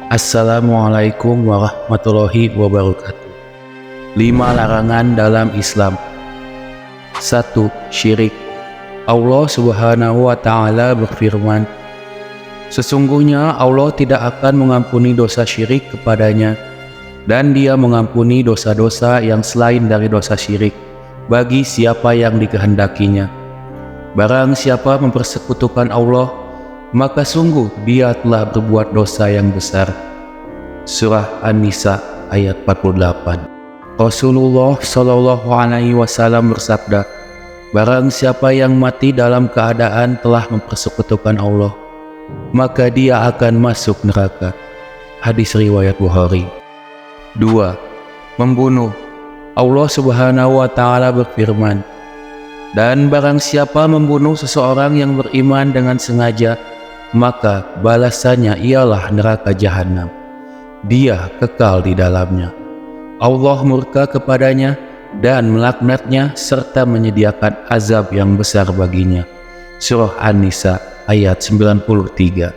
Assalamualaikum warahmatullahi wabarakatuh. 5 larangan dalam Islam. 1. Syirik. Allah Subhanahu wa Ta'ala berfirman, sesungguhnya Allah tidak akan mengampuni dosa syirik kepadanya, dan Dia mengampuni dosa-dosa yang selain dari dosa syirik bagi siapa yang dikehendakinya. Barang siapa mempersekutukan Allah, maka sungguh dia telah berbuat dosa yang besar. Surah An-Nisa ayat 48. Rasulullah Shallallahu Alaihi Wasallam bersabda, barang siapa yang mati dalam keadaan telah mempersekutukan Allah, maka dia akan masuk neraka. Hadis riwayat Bukhari. 2. Membunuh. Allah Subhanahu wa Ta'ala berfirman, dan barang siapa membunuh seseorang yang beriman dengan sengaja, maka balasannya ialah neraka jahanam. Dia kekal di dalamnya. Allah murka kepadanya dan melaknatnya serta menyediakan azab yang besar baginya. Surah An-Nisa ayat 93.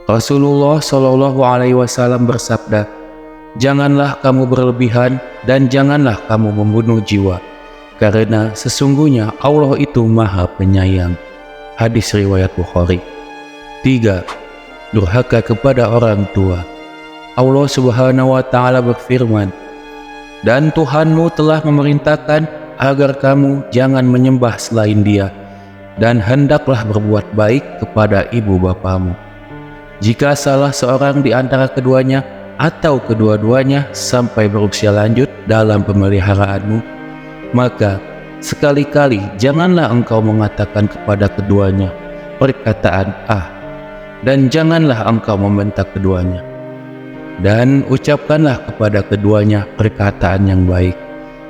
Rasulullah Shallallahu Alaihi Wasallam bersabda, janganlah kamu berlebihan dan janganlah kamu membunuh jiwa, karena sesungguhnya Allah itu Maha Penyayang. Hadis riwayat Bukhari. 3. Durhaka kepada orang tua. Allah Subhanahu wa Ta'ala berfirman, dan Tuhanmu telah memerintahkan agar kamu jangan menyembah selain Dia, dan hendaklah berbuat baik kepada ibu bapamu. Jika salah seorang di antara keduanya atau kedua-duanya sampai berusia lanjut dalam pemeliharaanmu, maka sekali-kali janganlah engkau mengatakan kepada keduanya perkataan dan janganlah engkau membentak keduanya, dan ucapkanlah kepada keduanya perkataan yang baik.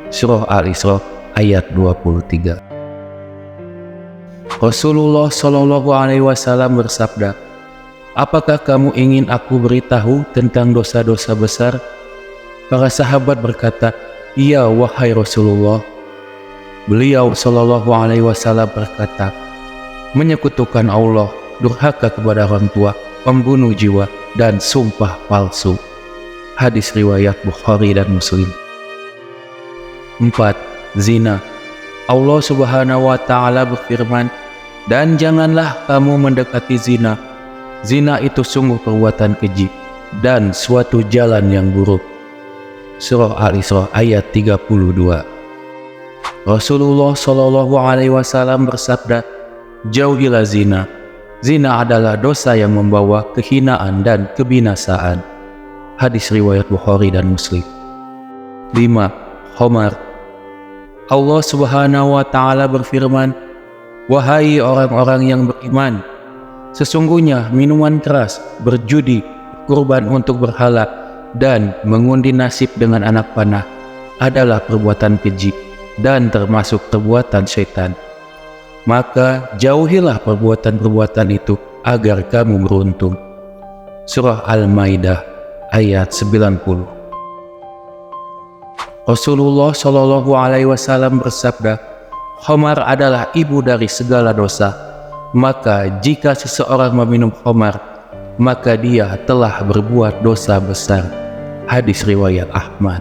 Surah Al-Isra ayat 23. Rasulullah Shallallahu Alaihi Wasallam bersabda, apakah kamu ingin aku beritahu tentang dosa-dosa besar? Para sahabat berkata, iya wahai Rasulullah. Beliau Shallallahu Alaihi Wasallam berkata, menyekutukan Allah, durhaka kepada orang tua, membunuh jiwa, dan sumpah palsu. Hadis riwayat Bukhari dan Muslim. 4. Zina. Allah Subhanahu wa Ta'ala berfirman, dan janganlah kamu mendekati zina. Zina itu sungguh perbuatan keji dan suatu jalan yang buruk. Surah Al-Isra ayat 32. Rasulullah Shallallahu Alaihi Wasallam bersabda, jauhilah zina. Zina adalah dosa yang membawa kehinaan dan kebinasaan. Hadis riwayat Bukhari dan Muslim. 5. Khamar. Allah Subhanahu wa Ta'ala berfirman, wahai orang-orang yang beriman, sesungguhnya minuman keras, berjudi, kurban untuk berhala, dan mengundi nasib dengan anak panah adalah perbuatan keji dan termasuk perbuatan syaitan. Maka jauhilah perbuatan-perbuatan itu agar kamu beruntung. Surah Al-Maidah ayat 90. Rasulullah Shallallahu Alaihi Wasallam bersabda, khamar adalah ibu dari segala dosa. Maka jika seseorang meminum khamar, maka dia telah berbuat dosa besar. Hadis riwayat Ahmad.